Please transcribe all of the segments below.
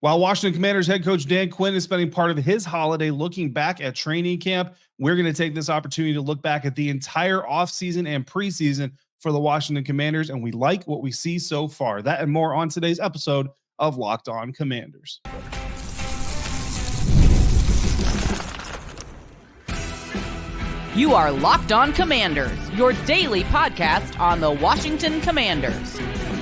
While Washington Commanders head coach Dan Quinn is spending part of his holiday looking back at training camp, we're going to take this opportunity to look back at the entire offseason and preseason for the Washington Commanders, and we like what we see so far. That and more on today's episode of Locked On Commanders. You are Locked On Commanders, your daily podcast on the Washington Commanders.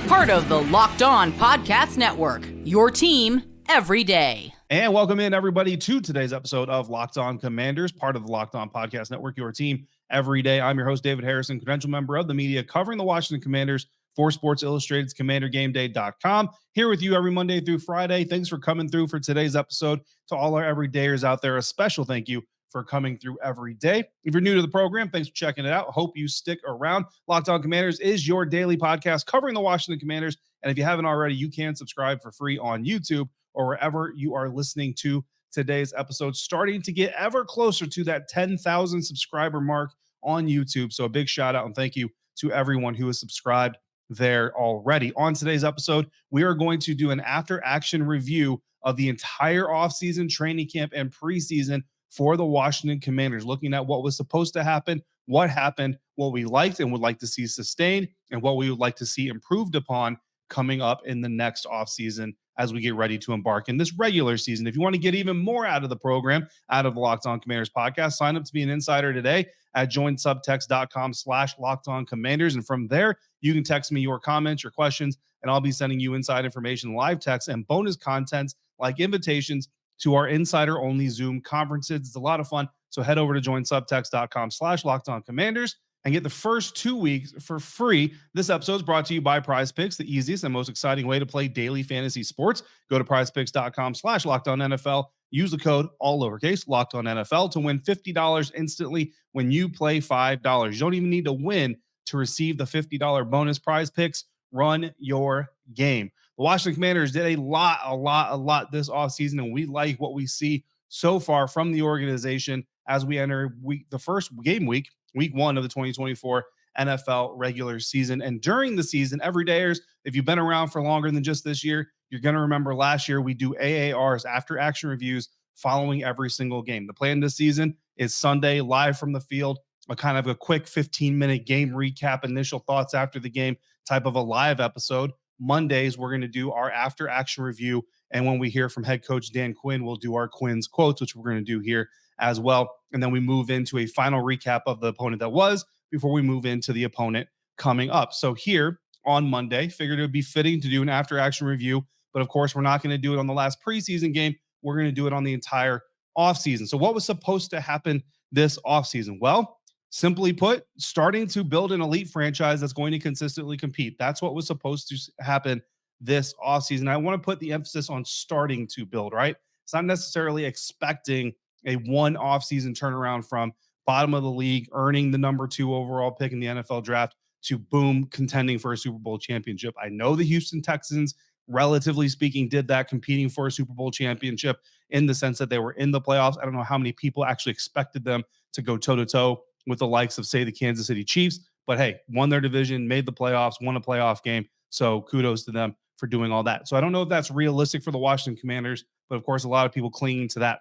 Part of the Locked On Podcast Network, your team every day. And welcome in, everybody, to today's episode of Locked On Commanders, part of the Locked On Podcast Network, your team every day. I'm your host, David Harrison, credential member of the media covering the Washington Commanders for Sports Illustrated's CommanderGameDay.com. Here with you every Monday through Friday. Thanks for coming through for today's episode. To all our everydayers out there, a special thank you for coming through every day. If you're new to the program, thanks for checking it out. Hope you stick around. Locked On Commanders is your daily podcast covering the Washington Commanders. And if you haven't already, you can subscribe for free on YouTube or wherever you are listening to today's episode, starting to get ever closer to that 10,000 subscriber mark on YouTube. So a big shout out and thank you to everyone who is subscribed there already. On today's episode, we are going to do an after action review of the entire offseason, training camp, and preseason for the Washington Commanders, looking at what was supposed to happen, what happened, what we liked and would like to see sustained, and what we would like to see improved upon coming up in the next offseason as we get ready to embark in this regular season. If you want to get even more out of the program, out of the Locked On Commanders podcast, sign up to be an insider today at joinsubtext.com/LockedOnCommanders. And from there, you can text me your comments, your questions, and I'll be sending you inside information, live text, and bonus content like invitations to our insider-only Zoom conferences. It's a lot of fun. So head over to joinsubtext.com/LockedOnCommanders and get the first 2 weeks for free. This episode is brought to you by Prize Picks, the easiest and most exciting way to play daily fantasy sports. Go to prizepicks.com/LockedOnNFL. Use the code, all lowercase, LockedOnNFL, to win $50 instantly when you play $5. You don't even need to win to receive the $50 bonus. Prize Picks, run your game. The Washington Commanders did a lot this offseason, and we like what we see so far from the organization as we enter the first game week 1 of the 2024 NFL regular season. And during the season, everydayers, if you've been around for longer than just this year, you're going to remember last year we do AARs, after action reviews, following every single game. The plan this season is Sunday, live from the field, a kind of a quick 15-minute game recap, initial thoughts after the game type of a live episode. Mondays, we're going to do our after action review. And when we hear from head coach Dan Quinn, we'll do our Quinns Quotes, which we're going to do here as well. And then we move into a final recap of the opponent that was before we move into the opponent coming up. So here on Monday, figured it would be fitting to do an after action review. But of course, we're not going to do it on the last preseason game. We're going to do it on the entire offseason. So what was supposed to happen this offseason? Well, simply put, starting to build an elite franchise that's going to consistently compete. That's what was supposed to happen this offseason. I want to put the emphasis on starting to build, right? It's not necessarily expecting a one offseason turnaround from bottom of the league, earning the number 2 overall pick in the NFL draft, to boom, contending for a Super Bowl championship. I know the Houston Texans, relatively speaking, did that, competing for a Super Bowl championship in the sense that they were in the playoffs. I don't know how many people actually expected them to go toe-to-toe with the likes of, say, the Kansas City Chiefs. But hey, won their division, made the playoffs, won a playoff game. So kudos to them for doing all that. So I don't know if that's realistic for the Washington Commanders, but of course, a lot of people clinging to that.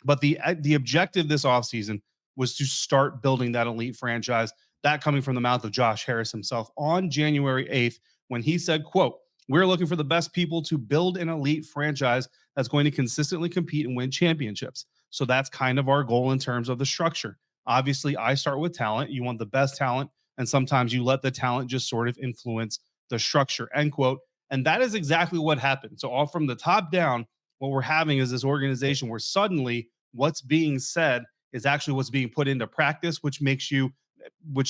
But the objective this offseason was to start building that elite franchise. That coming from the mouth of Josh Herz himself on January 8th, when he said, quote, "We're looking for the best people to build an elite franchise that's going to consistently compete and win championships." So that's kind of our goal in terms of the structure. Obviously, I start with talent. You want the best talent, and sometimes you let the talent just sort of influence the structure, end quote. And that is exactly what happened. So all from the top down, what we're having is this organization where suddenly what's being said is actually what's being put into practice, which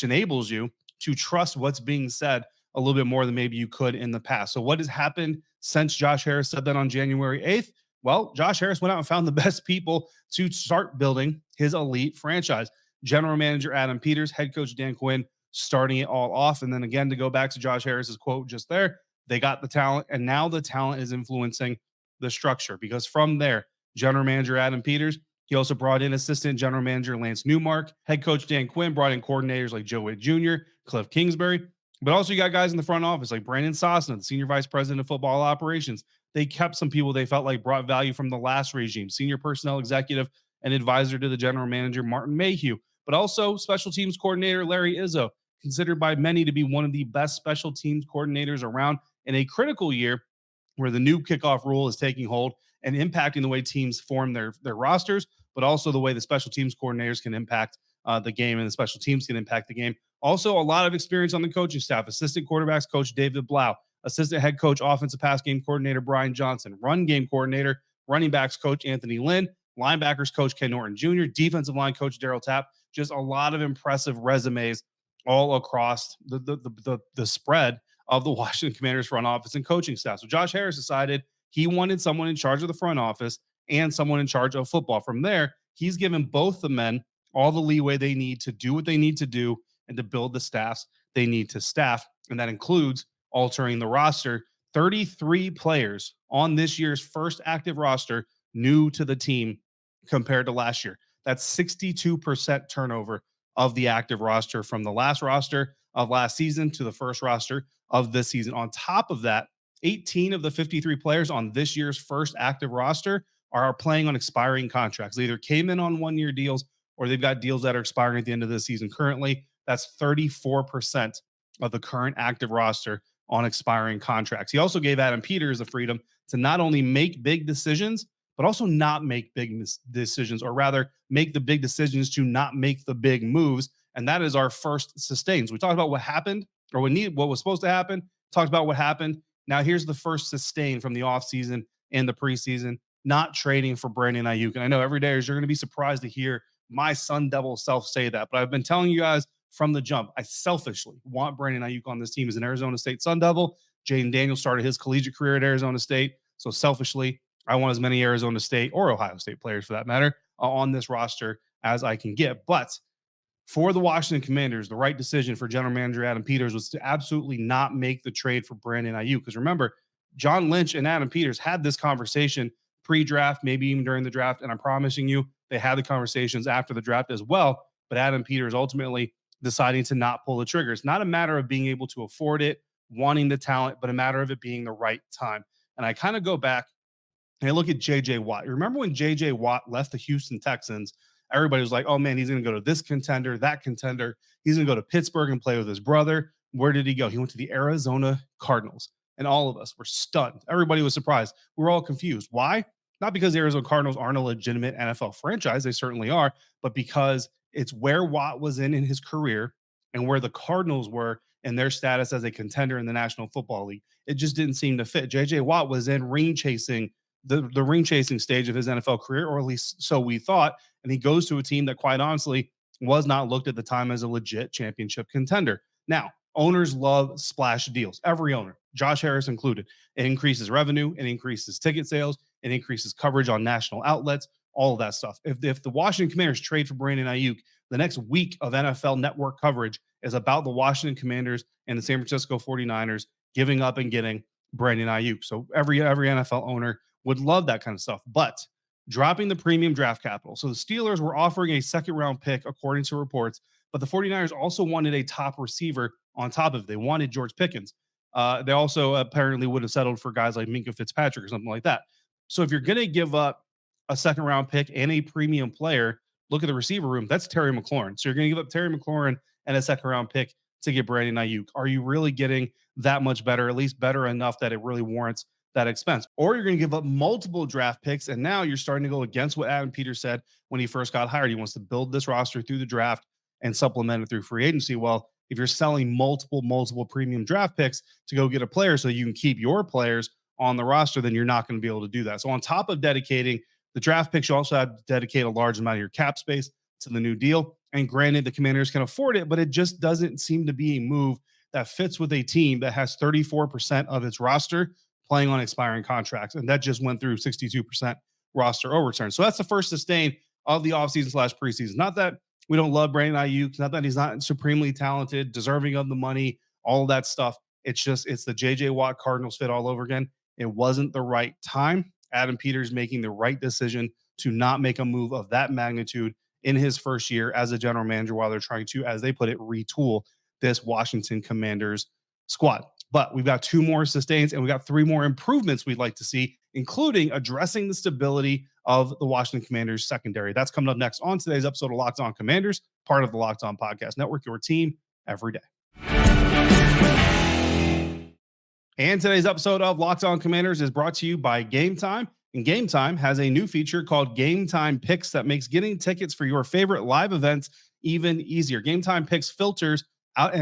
enables you to trust what's being said a little bit more than maybe you could in the past. So what has happened since Josh Herz said that on January 8th? Well, Josh Herz went out and found the best people to start building his elite franchise. General manager Adam Peters, head coach Dan Quinn, starting it all off. And then again, to go back to Josh Harris's quote just there, they got the talent, and now the talent is influencing the structure, because from there, general manager Adam Peters, he also brought in assistant general manager Lance Newmark. Head coach Dan Quinn brought in coordinators like Joe Witt Jr., Cliff Kingsbury. But also you got guys in the front office like Brandon Aiyuk, the senior vice president of football operations, they kept some people they felt like brought value from the last regime, senior personnel executive and advisor to the general manager, Martin Mayhew, but also special teams coordinator, Larry Izzo, considered by many to be one of the best special teams coordinators around in a critical year where the new kickoff rule is taking hold and impacting the way teams form their rosters, but also the way the special teams coordinators can impact the game and the special teams can impact the game. Also, a lot of experience on the coaching staff. Assistant quarterbacks coach David Blau, assistant head coach, offensive pass game coordinator Brian Johnson, run game coordinator, running backs coach Anthony Lynn, linebackers coach Ken Norton Jr., defensive line coach Daryl Tapp. Just a lot of impressive resumes all across the spread of the Washington Commanders front office and coaching staff. So Josh Harris decided he wanted someone in charge of the front office and someone in charge of football. From there, he's given both the men all the leeway they need to do what they need to do and to build the staffs they need to staff. And that includes altering the roster. 33 players on this year's first active roster new to the team compared to last year. That's 62% turnover of the active roster from the last roster of last season to the first roster of this season. On top of that, 18 of the 53 players on this year's first active roster are playing on expiring contracts. They either came in on one-year deals or they've got deals that are expiring at the end of the season. Currently, that's 34% of the current active roster on expiring contracts. He also gave Adam Peters the freedom to not only make big decisions, but also not make big decisions, or rather make the big decisions to not make the big moves. And that is our first sustains. We talked about what happened or what was supposed to happen, talked about what happened. Now here's the first sustain from the offseason and the preseason, not trading for Brandon Aiyuk. And I know every day you're going to be surprised to hear my Sun Devil self say that, but I've been telling you guys from the jump, I selfishly want Brandon Aiyuk on this team as an Arizona State Sun Devil. Jaden Daniels started his collegiate career at Arizona State. So selfishly, I want as many Arizona State or Ohio State players, for that matter, on this roster as I can get. But for the Washington Commanders, the right decision for general manager Adam Peters was to absolutely not make the trade for Brandon Aiyuk. Because remember, John Lynch and Adam Peters had this conversation pre-draft, maybe even during the draft. And I'm promising you, they had the conversations after the draft as well. But Adam Peters ultimately deciding to not pull the trigger. It's not a matter of being able to afford it, wanting the talent, but a matter of it being the right time. And I kind of go back and I look at J.J. Watt. Remember when J.J. Watt left the Houston Texans? Everybody was like, oh, man, he's going to go to this contender, that contender. He's going to go to Pittsburgh and play with his brother. Where did he go? He went to the Arizona Cardinals. And all of us were stunned. Everybody was surprised. We were all confused. Why? Not because the Arizona Cardinals aren't a legitimate NFL franchise. They certainly are. But because it's where Watt was in his career and where the Cardinals were in their status as a contender in the National Football League. It just didn't seem to fit. J.J. Watt was in ring chasing the ring chasing stage of his NFL career, or at least so we thought. And he goes to a team that quite honestly was not looked at the time as a legit championship contender. Now, owners love splash deals. Every owner, Josh Harris included. It increases revenue, it increases ticket sales, it increases coverage on national outlets, all of that stuff. If the Washington Commanders trade for Brandon Aiyuk, the next week of NFL network coverage is about the Washington Commanders and the San Francisco 49ers giving up and getting Brandon Aiyuk. So every NFL owner would love that kind of stuff, but dropping the premium draft capital. So the Steelers were offering a second round pick, according to reports, but the 49ers also wanted a top receiver on top of it. They wanted George Pickens. They also apparently would have settled for guys like Minkah Fitzpatrick or something like that. So if you're going to give up a second round pick and a premium player, look at the receiver room. That's Terry McLaurin. So you're going to give up Terry McLaurin and a second round pick to get Brandon Aiyuk. Are you really getting that much better, at least better enough that it really warrants that expense? Or you're going to give up multiple draft picks, and now you're starting to go against what Adam Peters said when he first got hired. He wants to build this roster through the draft and supplement it through free agency. Well, if you're selling multiple premium draft picks to go get a player so you can keep your players on the roster, then you're not going to be able to do that. So on top of dedicating the draft picks, you also have to dedicate a large amount of your cap space to the new deal. And granted, the Commanders can afford it, but it just doesn't seem to be a move that fits with a team that has 34% of its roster playing on expiring contracts. And that just went through 62% roster overturn. So that's the first sustain of the offseason / preseason. Not that we don't love Brandon Aiyuk, not that he's not supremely talented, deserving of the money, all of that stuff. It's just, it's the J.J. Watt Cardinals fit all over again. It wasn't the right time. Adam Peters making the right decision to not make a move of that magnitude in his first year as a general manager while they're trying to, as they put it, retool this Washington Commanders squad. But we've got 2 more sustains and we got 3 more improvements we'd like to see, including addressing the stability of the Washington Commanders secondary. That's coming up next on today's episode of Locked On Commanders, part of the Locked On Podcast Network, your team every day. And today's episode of Locked On Commanders is brought to you by Game Time. And Game Time has a new feature called Game Time Picks that makes getting tickets for your favorite live events even easier. Game Time Picks filters out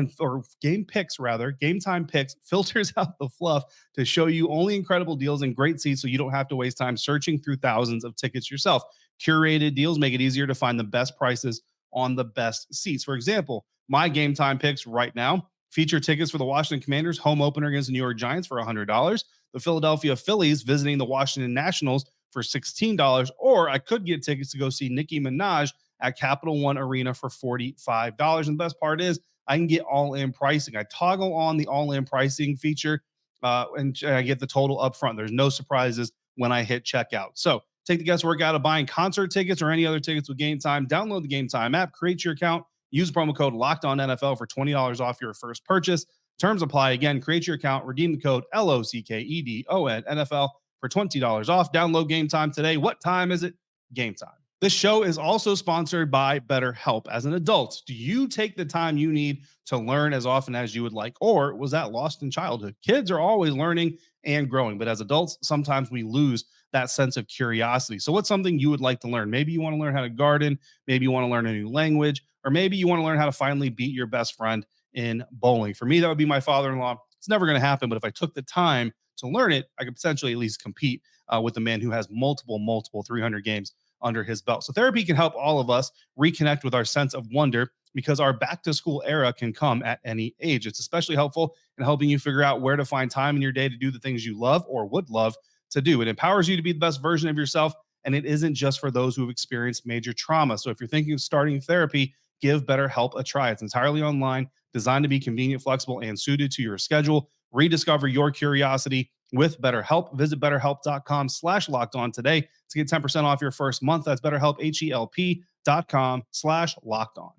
Game Time Picks filters out the fluff to show you only incredible deals and great seats so you don't have to waste time searching through thousands of tickets yourself. Curated deals make it easier to find the best prices on the best seats. For example, my Game Time Picks right now feature tickets for the Washington Commanders home opener against the New York Giants for $100, the Philadelphia Phillies visiting the Washington Nationals for $16, or I could get tickets to go see Nicki Minaj at Capital One Arena for $45. And the best part is I can get all-in pricing. I toggle on the all-in pricing feature, and I get the total up front. There's no surprises when I hit checkout. So take the guesswork out of buying concert tickets or any other tickets with Game Time. Download the Game Time app, create your account, use promo code LOCKEDONNFL for $20 off your first purchase. Terms apply. Again, create your account, redeem the code LOCKEDONNFL for $20 off. Download Game Time today. What time is it? Game Time. This show is also sponsored by BetterHelp. As an adult, do you take the time you need to learn as often as you would like, or was that lost in childhood? Kids are always learning and growing, but as adults, sometimes we lose that sense of curiosity. So what's something you would like to learn? Maybe you want to learn how to garden, maybe you want to learn a new language, or maybe you want to learn how to finally beat your best friend in bowling. For me, that would be my father-in-law. It's never going to happen, but if I took the time to learn it, I could potentially at least compete with a man who has multiple 300 games under his belt. So therapy can help all of us reconnect with our sense of wonder because our back to school era can come at any age. It's especially helpful in helping you figure out where to find time in your day to do the things you love or would love to do. It empowers you to be the best version of yourself, and it isn't just for those who have experienced major trauma. So if you're thinking of starting therapy, give BetterHelp a try. It's entirely online, designed to be convenient, flexible, and suited to your schedule. Rediscover your curiosity with BetterHelp. Visit BetterHelp.com/LockedOn today to get 10% off your first month. That's BetterHelp, HELP.com/LockedOn.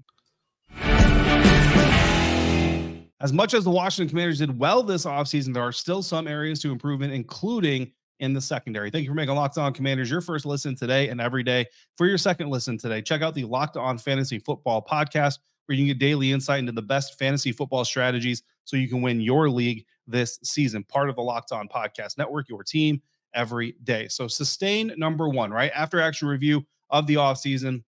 As much as the Washington Commanders did well this offseason, there are still some areas to improvement, including in the secondary. Thank you for making Locked On Commanders your first listen today and every day. For your second listen today, check out the Locked On Fantasy Football podcast, where you can get daily insight into the best fantasy football strategies so you can win your league this season. Part of the Locked On Podcast Network, your team every day. So sustain number one, right? After action review of the offseason,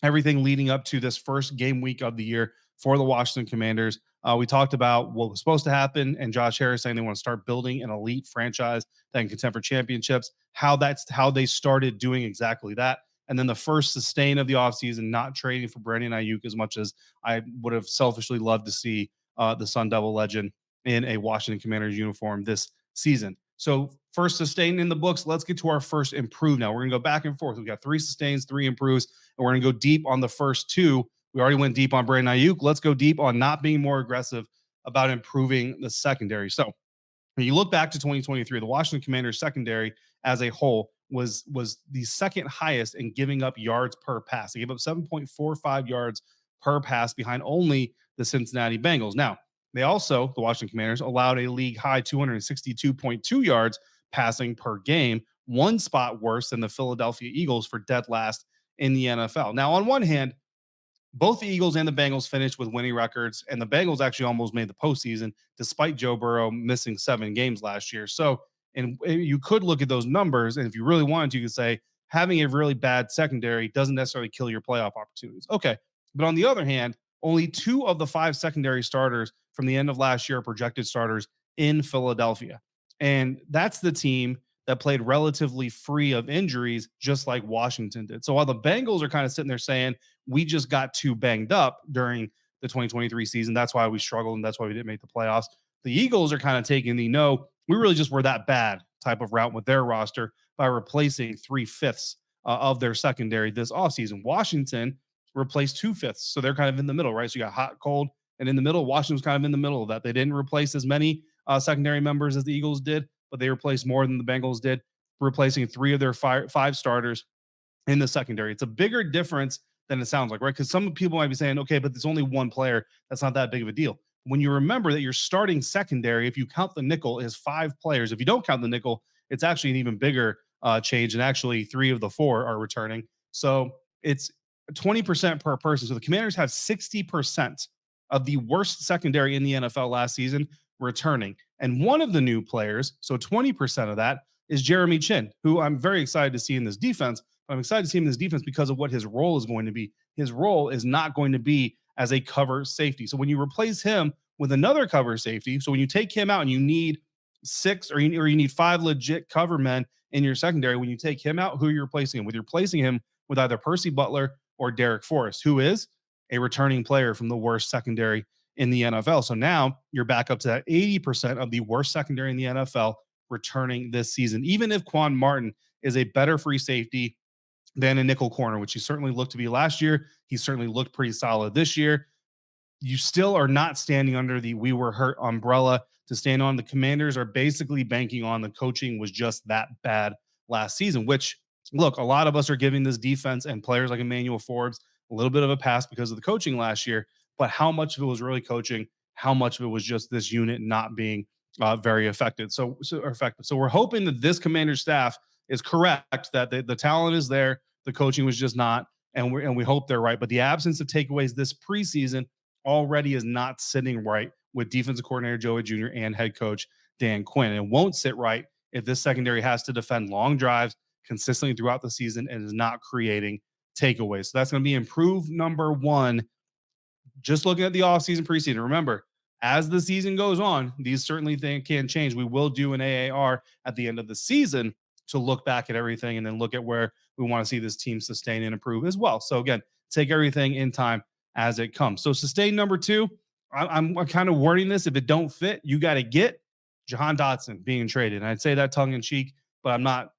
everything leading up to this first game week of the year for the Washington Commanders. We talked about what was supposed to happen, and Josh Harris saying they want to start building an elite franchise that can contend for championships, how they started doing exactly that. And then the first sustain of the offseason, not trading for Brandon Aiyuk as much as I would have selfishly loved to see the Sun Devil legend in a Washington Commanders uniform this season. So first sustain in the books. Let's get to our first improve now. We're going to go back and forth. We've got 3 sustains, 3 improves, and we're going to go deep on the first 2. We already went deep on Brandon Aiyuk. Let's go deep on not being more aggressive about improving the secondary. So when you look back to 2023, the Washington Commanders secondary as a whole was the second highest in giving up yards per pass. They gave up 7.45 yards per pass behind only the Cincinnati Bengals. Now, they also, the Washington Commanders, allowed a league high 262.2 yards passing per game, one spot worse than the Philadelphia Eagles for dead last in the NFL. Now, on one hand, both the Eagles and the Bengals finished with winning records, and the Bengals actually almost made the postseason despite Joe Burrow missing 7 games last year. So, and you could look at those numbers, and if you really wanted to, you could say having a really bad secondary doesn't necessarily kill your playoff opportunities. Okay, but on the other hand, only 2 of the 5 secondary starters from the end of last year are projected starters in Philadelphia, and that's the team that played relatively free of injuries, just like Washington did. So while the Bengals are kind of sitting there saying, we just got too banged up during the 2023 season, that's why we struggled and that's why we didn't make the playoffs, the Eagles are kind of taking the no, we really just were that bad type of route with their roster by replacing 3/5 of their secondary this offseason. Washington replaced 2/5. So they're kind of in the middle, right? So you got hot, cold, and in the middle, Washington's kind of in the middle of that. They didn't replace as many secondary members as the Eagles did, but they replaced more than the Bengals did, replacing 3 of their 5 starters in the secondary. It's a bigger difference than it sounds like, right? Because some people might be saying, okay, but there's only one player. That's not that big of a deal. When you remember that your starting secondary, if you count the nickel, is 5 players. If you don't count the nickel, it's actually an even bigger change, and actually 3 of the 4 are returning. So it's 20% per person. So the Commanders have 60% of the worst secondary in the NFL last season returning. And one of the new players, so 20% of that, is Jeremy Chin, who I'm very excited to see in this defense. But I'm excited to see him in this defense because of what his role is going to be. His role is not going to be as a cover safety. So when you replace him with another cover safety, so when you take him out and you need 6 or you need 5 legit cover men in your secondary, when you take him out, who are you replacing him with? You're replacing him with either Percy Butler or Derek Forrest, who is a returning player from the worst secondary in the NFL. So now you're back up to that 80% of the worst secondary in the NFL returning this season. Even if Quan Martin is a better free safety than a nickel corner, which he certainly looked to be last year, he certainly looked pretty solid this year. You still are not standing under the "we were hurt" umbrella to stand on. The Commanders are basically banking on the coaching was just that bad last season, which, look, a lot of us are giving this defense and players like Emmanuel Forbes a little bit of a pass because of the coaching last year. But how much of it was really coaching? How much of it was just this unit not being very effective? So we're hoping that this Commander staff is correct, that the talent is there, the coaching was just not, and we hope they're right. But the absence of takeaways this preseason already is not sitting right with defensive coordinator Joey Jr. and head coach Dan Quinn. It won't sit right if this secondary has to defend long drives consistently throughout the season and is not creating takeaways. So that's going to be improved number one. Just looking at the offseason, preseason. Remember, as the season goes on, these certainly things can change. We will do an AAR at the end of the season to look back at everything and then look at where we want to see this team sustain and improve as well. So again, take everything in time as it comes. So sustain number 2, I'm kind of wording this. If it don't fit, you got to get Johan Dodson being traded. And I'd say that tongue in cheek, but I'm not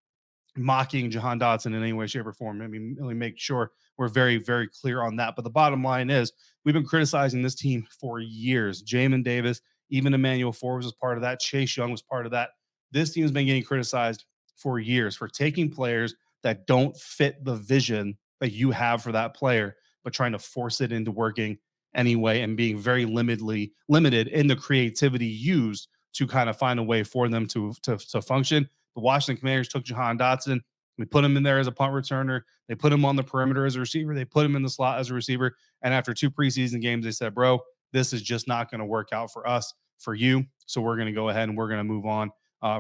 mocking Johan Dodson in any way, shape, or form. I mean, let me make sure we're very, very clear on that. But the bottom line is we've been criticizing this team for years. Jamin Davis, even Emmanuel Forbes was part of that. Chase Young was part of that. This team has been getting criticized for years for taking players that don't fit the vision that you have for that player, but trying to force it into working anyway and being very limited in the creativity used to kind of find a way for them to function. The Washington Commanders took Johan Dodson. We put him in there as a punt returner. They put him on the perimeter as a receiver. They put him in the slot as a receiver. And after 2 preseason games, they said, bro, this is just not going to work out for us, for you. So we're going to go ahead and we're going to move on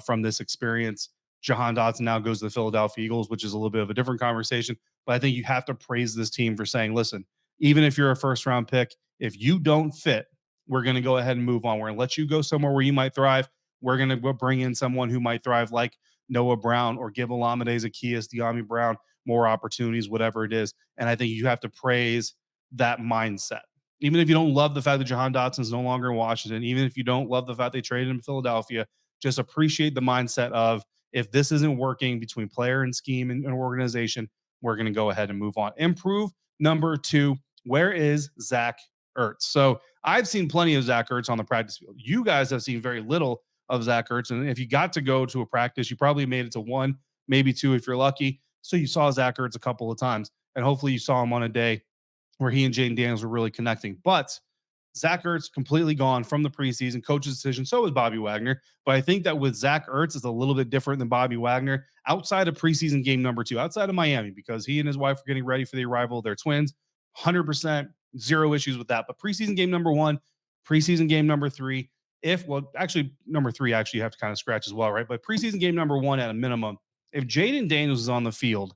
from this experience. Johan Dodson now goes to the Philadelphia Eagles, which is a little bit of a different conversation. But I think you have to praise this team for saying, listen, even if you're a first-round pick, if you don't fit, we're going to go ahead and move on. We're going to let you go somewhere where you might thrive. We're going to bring in someone who might thrive like Noah Brown or give Olamide Zaccheaus, De'Ami Brown more opportunities, whatever it is. And I think you have to praise that mindset. Even if you don't love the fact that Johan Dodson is no longer in Washington, even if you don't love the fact they traded him in Philadelphia, just appreciate the mindset of, if this isn't working between player and scheme and organization, we're going to go ahead and move on. Improve number 2. Where is Zack Herz? So I've seen plenty of Zack Herz on the practice field. You guys have seen very little of Zack Herz. And if you got to go to a practice, you probably made it to 1, maybe 2 if you're lucky. So you saw Zack Herz a couple of times. And hopefully you saw him on a day where he and Jaden Daniels were really connecting. But Zack Ertz completely gone from the preseason. Coach's decision. So is Bobby Wagner. But I think that with Zack Ertz, it's a little bit different than Bobby Wagner outside of preseason game number 2, outside of Miami, because he and his wife are getting ready for the arrival of their twins. 100%, zero issues with that. But preseason game number 1, preseason game number 3, actually number 3, actually you have to kind of scratch as well, right? But preseason game number 1 at a minimum, if Jaden Daniels is on the field,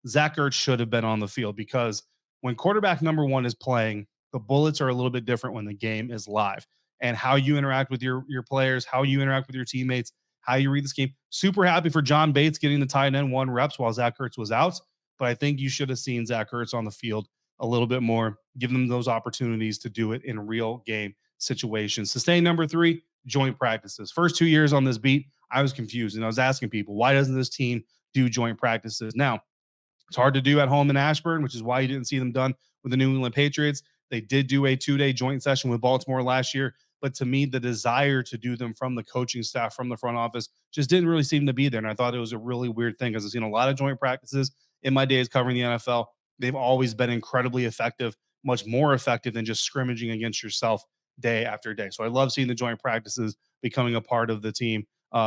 Zack Ertz should have been on the field, because when quarterback number 1 is playing, the bullets are a little bit different when the game is live, and how you interact with your players, how you interact with your teammates, how you read this game. Super happy for John Bates getting the tight end 1 reps while Zack Ertz was out, but I think you should have seen Zack Ertz on the field a little bit more, give them those opportunities to do it in real game situations. Sustain number 3, joint practices. First 2 years on this beat, I was confused, and I was asking people, why doesn't this team do joint practices? Now, it's hard to do at home in Ashburn, which is why you didn't see them done with the New England Patriots. They did do a 2-day joint session with Baltimore last year, but to me, the desire to do them from the coaching staff, from the front office, just didn't really seem to be there. And I thought it was a really weird thing, because I've seen a lot of joint practices in my days covering the NFL. They've always been incredibly effective, much more effective than just scrimmaging against yourself day after day. So I love seeing the joint practices becoming a part of the team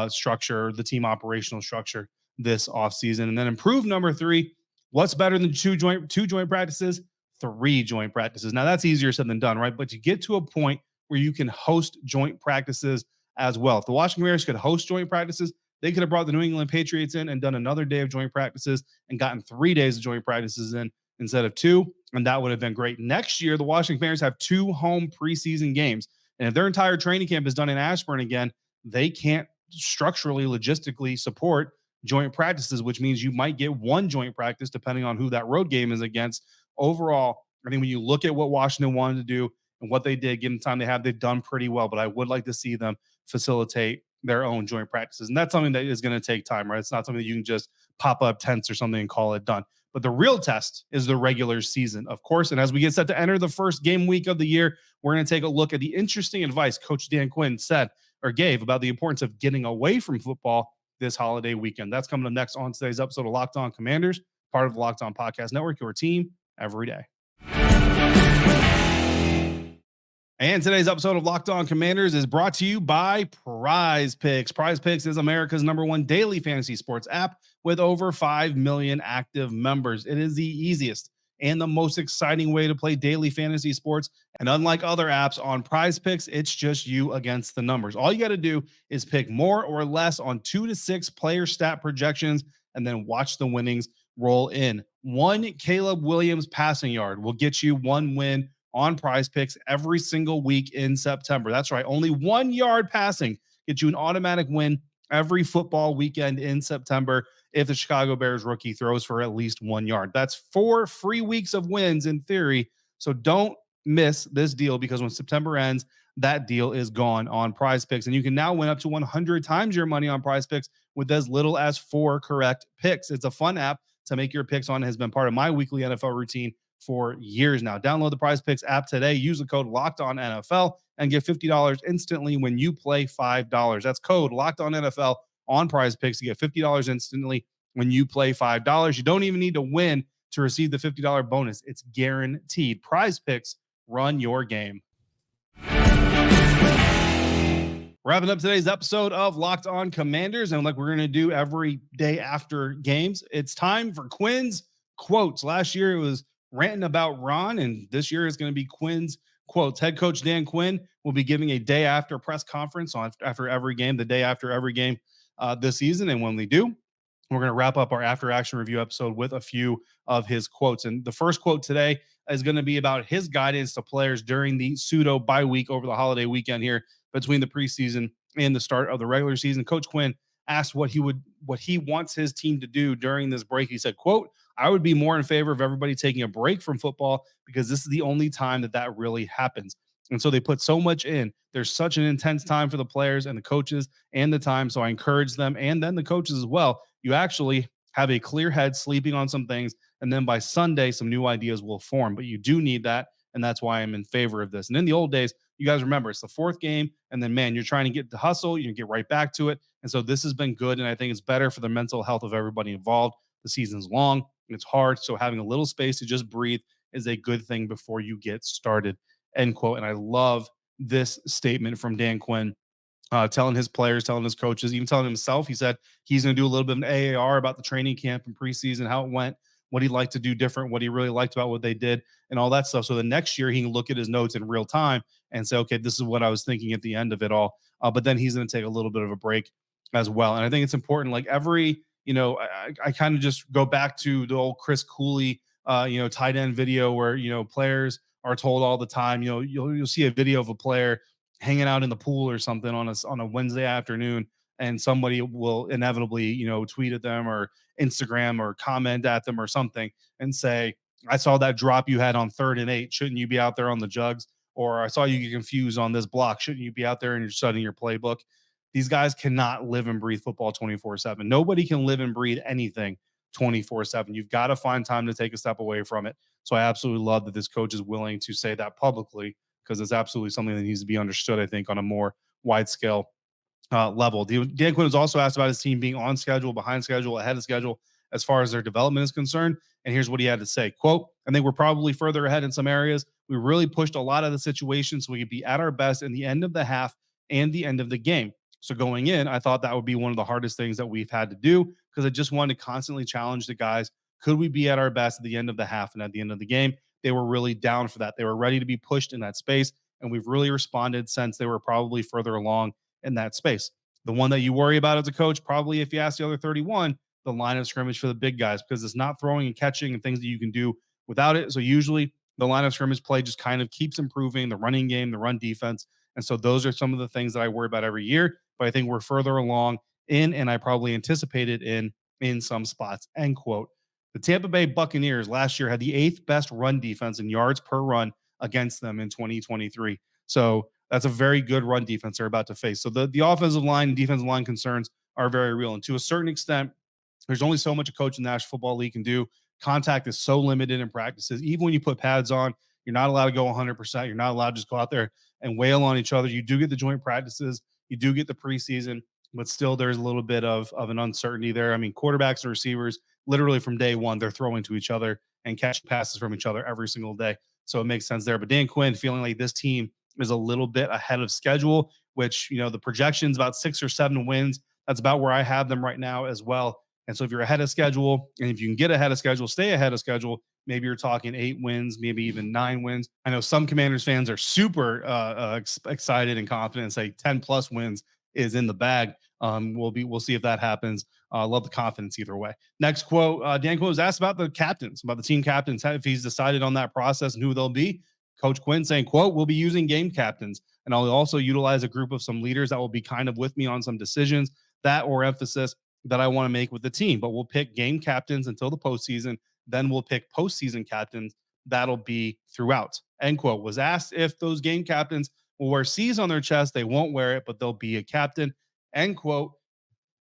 structure, the team operational structure this offseason. And then improve number 3. What's better than two joint practices? 3 joint practices. Now that's easier said than done, right? But you get to a point where you can host joint practices as well. If the Washington Commanders could host joint practices, they could have brought the New England Patriots in and done another day of joint practices and gotten 3 days of joint practices in instead of 2. And that would have been great. Next year, the Washington Commanders have 2 home preseason games. And if their entire training camp is done in Ashburn again, they can't structurally, logistically support joint practices, which means you might get 1 joint practice depending on who that road game is against. Overall, I think when you look at what Washington wanted to do and what they did, given the time they have, they've done pretty well. But I would like to see them facilitate their own joint practices. And that's something that is going to take time, right? It's not something that you can just pop up tents or something and call it done. But the real test is the regular season, of course. And as we get set to enter the first game week of the year, we're going to take a look at the interesting advice Coach Dan Quinn said or gave about the importance of getting away from football this holiday weekend. That's coming up next on today's episode of Locked On Commanders, part of the Locked On Podcast Network, your team every day. And today's episode of Locked On Commanders is brought to you by Prize Picks. Prize Picks is America's #1 daily fantasy sports app with over 5 million active members. It is the easiest and the most exciting way to play daily fantasy sports. And unlike other apps on Prize Picks, it's just you against the numbers. All you got to do is pick more or less on 2 to 6 player stat projections and then watch the winnings roll in. 1 Caleb Williams passing yard will get you 1 win on Prize Picks every single week in September. That's right. Only 1 yard passing gets you an automatic win every football weekend in September if the Chicago Bears rookie throws for at least 1 yard. That's 4 free weeks of wins in theory. So don't miss this deal, because when September ends, that deal is gone on Prize Picks. And you can now win up to 100 times your money on Prize Picks with as little as 4 correct picks. It's a fun app to make your picks on. It has been part of my weekly NFL routine for years now. Download the Prize Picks app today. Use the code LOCKEDONNFL and get $50 instantly when you play $5. That's code LOCKEDONNFL on Prize Picks to get $50 instantly when you play $5. You don't even need to win to receive the $50 bonus. It's guaranteed. Prize Picks, run your game. Wrapping up today's episode of Locked On Commanders, and like we're going to do every day after games, it's time for Quinns Quotes. Last year it was ranting about Ron, and this year is going to be Quinns Quotes. Head coach Dan Quinn will be giving a day after press conference after every game, the day after every game this season. And when we do, we're going to wrap up our after action review episode with a few of his quotes. And the first quote today is going to be about his guidance to players during the pseudo bye week over the holiday weekend here between the preseason and the start of the regular season. Coach Quinn asked what he wants his team to do during this break. He said, quote, "I would be more in favor of everybody taking a break from football because this is the only time that really happens." And so they put so much in. There's such an intense time for the players and the coaches and the time. So I encourage them, and then the coaches as well. You actually have a clear head sleeping on some things. And then by Sunday, some new ideas will form. But you do need that. And that's why I'm in favor of this. And in the old days, you guys remember, it's the 4th game. And then, man, you're trying to get the hustle. You get right back to it. And so this has been good. And I think it's better for the mental health of everybody involved. The season's long. It's hard. So having a little space to just breathe is a good thing before you get started. End quote. And I love this statement from Dan Quinn, telling his players, telling his coaches, even telling himself. He said he's going to do a little bit of an AAR about the training camp and preseason, how it went, what he'd like to do different, what he really liked about what they did, and all that stuff. So the next year he can look at his notes in real time and say, okay, this is what I was thinking at the end of it all. But then he's going to take a little bit of a break as well. And I think it's important, like I kind of just go back to the old Chris Cooley, tight end video where, players are told all the time, you'll see a video of a player hanging out in the pool or something on a Wednesday afternoon, and somebody will inevitably, tweet at them or Instagram or comment at them or something and say, "I saw that drop you had on 3rd and 8. Shouldn't you be out there on the jugs?" Or, "I saw you get confused on this block. Shouldn't you be out there and you're studying your playbook?" These guys cannot live and breathe football 24/7. Nobody can live and breathe anything 24/7. You've got to find time to take a step away from it. So I absolutely love that this coach is willing to say that publicly, because it's absolutely something that needs to be understood, I think, on a more wide scale level. Dan Quinn was also asked about his team being on schedule, behind schedule, ahead of schedule as far as their development is concerned. And here's what he had to say. Quote, "I think we're probably further ahead in some areas, We really pushed a lot of the situations so we could be at our best in the end of the half and the end of the game. So going in, I thought that would be one of the hardest things that we've had to do because I just wanted to constantly challenge the guys. Could we be at our best at the end of the half and at the end of the game? They were really down for that. They were ready to be pushed in that space. And we've really responded since they were probably further along in that space. The one that you worry about as a coach, probably if you ask the other 31, the line of scrimmage for the big guys, because it's not throwing and catching and things that you can do without it. So usually the line of scrimmage play just kind of keeps improving the running game, the run defense. And so those are some of the things that I worry about every year. But I think we're further along in, and I probably anticipated in some spots, end quote. The Tampa Bay Buccaneers last year had the 8th best run defense in yards per run against them in 2023. So that's a very good run defense they're about to face. So the offensive line and defensive line concerns are very real. And to a certain extent, there's only so much a coach in the National Football League can do. Contact is so limited in practices. Even when you put pads on, you're not allowed to go 100%. You're not allowed to just go out there and wail on each other. You do get the joint practices. You do get the preseason, but still there's a little bit of an uncertainty there. I mean, quarterbacks and receivers, literally from day one, they're throwing to each other and catching passes from each other every single day. So it makes sense there. But Dan Quinn feeling like this team is a little bit ahead of schedule, which, the projection's about 6 or 7 wins. That's about where I have them right now as well. And so if you're ahead of schedule, and if you can get ahead of schedule, stay ahead of schedule, maybe you're talking 8 wins, maybe even 9 wins. I know some Commanders fans are super excited and confident and say 10 plus wins is in the bag. We'll see if that happens. Love the confidence either way. Next quote, Dan Quinn was asked about the captains, about the team captains, if he's decided on that process and who they'll be. Coach Quinn saying, quote, "We'll be using game captains, and I'll also utilize a group of some leaders that will be kind of with me on some decisions that or emphasis that I want to make with the team. But we'll pick game captains until the postseason. Then we'll pick postseason captains. That'll be throughout." End quote. Was asked if those game captains will wear C's on their chest. They won't wear it, but they'll be a captain. End quote.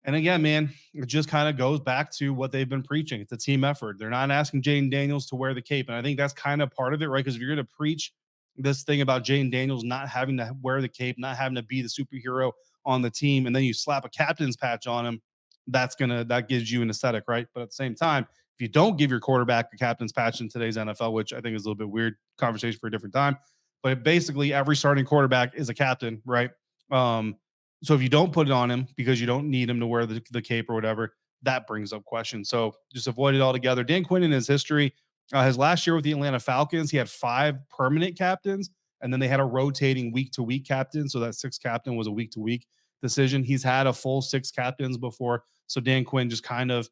And again, man, it just kind of goes back to what they've been preaching. It's a team effort. They're not asking Jaden Daniels to wear the cape. And I think that's kind of part of it, right? Because if you're going to preach this thing about Jaden Daniels not having to wear the cape, not having to be the superhero on the team, and then you slap a captain's patch on him, that gives you an aesthetic, right? But at the same time, if you don't give your quarterback a captain's patch in today's NFL, which I think is a little bit weird, conversation for a different time, but basically every starting quarterback is a captain, right? So if you don't put it on him because you don't need him to wear the cape or whatever, that brings up questions. So just avoid it altogether. Dan Quinn in his history, his last year with the Atlanta Falcons, he had 5 permanent captains, and then they had a rotating week-to-week captain. So that 6th captain was a week-to-week decision. He's had a full 6 captains before. So Dan Quinn just kind of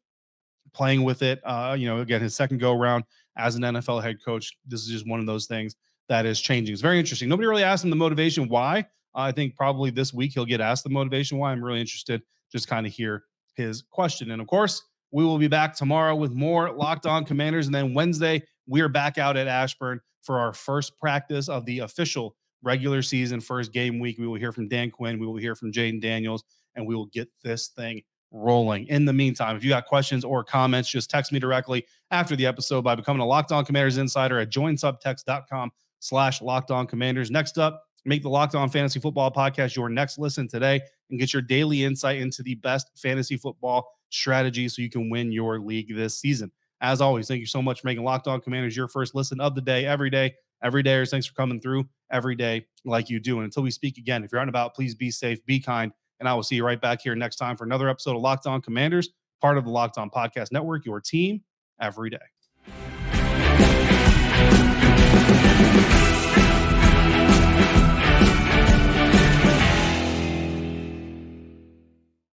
playing with it. Again, his second go around as an NFL head coach. This is just one of those things that is changing. It's very interesting. Nobody really asked him the motivation why. I think probably this week he'll get asked the motivation why. I'm really interested just kind of hear his question. And of course, we will be back tomorrow with more Locked On Commanders. And then Wednesday, we are back out at Ashburn for our first practice of the official regular season first game week. We will hear from Dan Quinn. We will hear from Jaden Daniels, and we will get this thing rolling. In the meantime, if you got questions or comments, just text me directly after the episode by becoming a Locked On Commanders insider at joinsubtext.com/Locked On Commanders. Next up, make the Locked On Fantasy Football Podcast your next listen today and get your daily insight into the best fantasy football strategy so you can win your league this season. As always, thank you so much for making Locked On Commanders your first listen of the day, every day. Every day, thanks for coming through every day like you do. And until we speak again, if you're out and about, please be safe, be kind, and I will see you right back here next time for another episode of Locked On Commanders, part of the Locked On Podcast Network, your team every day.